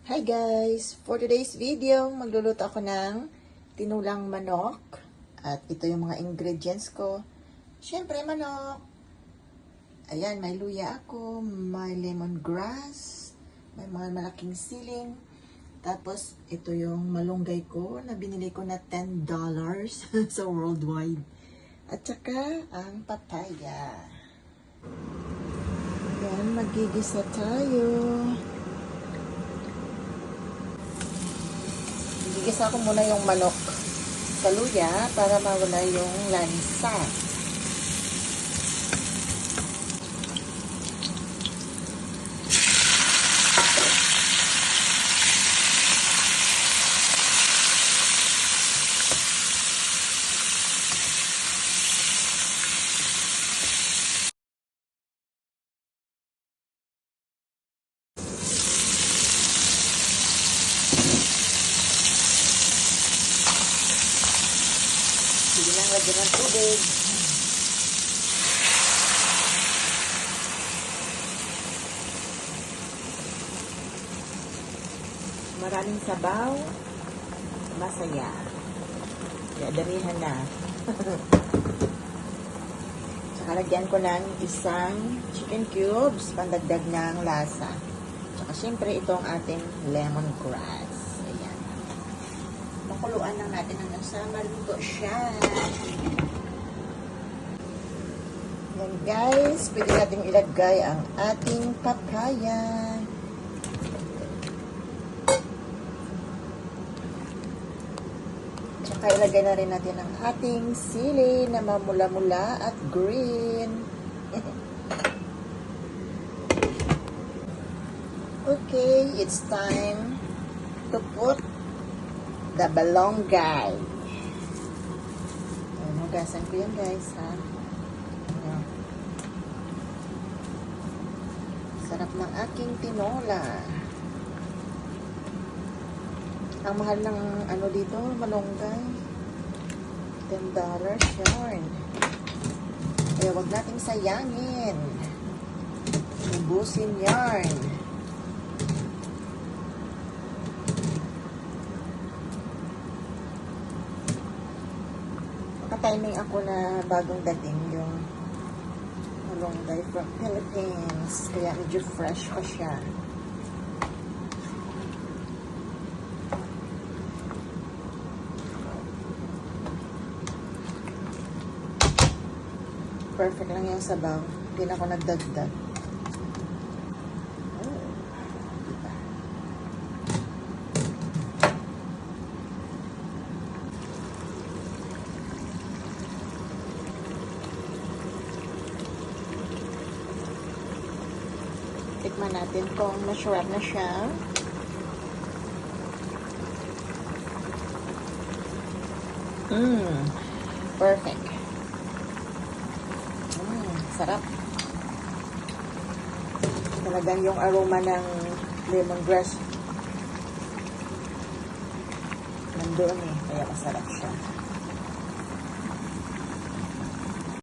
Hi guys! For today's video, magluluto ako ng tinulang manok. At ito yung mga ingredients ko. Siyempre, manok. Ayan, may luya ako, may lemongrass, may mga malaking siling. Tapos, ito yung malunggay ko na binili ko na $10 sa worldwide. At saka, ang papaya. Ayan, magigisa tayo. Igisa ko muna yung manok sa luya para mawala yung lansa. Sige lang, lagyan ng tubig. Maraming sabaw, masaya. Kaya damihan na. Tsaka lagyan ko ng isang chicken cubes, pandagdag ng lasa. Tsaka syempre itong ating lemongrass. Makuluan lang natin hanggang sa maluto siya. Yan guys, pwede natin ilagay ang ating papaya. Tsaka ilagay na rin natin ang ating sili na mamula-mula at green. Okay, it's time to put the balonggay. Hugasan ko yan guys, ha? Ayan. Sarap ng aking tinola. Ang mahal ng ano dito, malunggay. $10 yarn. Kaya wag nating sayangin. Ubusin yarn. Timing ako na bagong dating yung malunggay from Philippines. Kaya medyo fresh pa siya. Perfect lang yung sabaw. Hindi na ako nagdagdag. Tikman natin kung masarap na siya. Perfect. Sarap. Talagang yung aroma ng lemongrass nandun eh. Kaya masarap siya.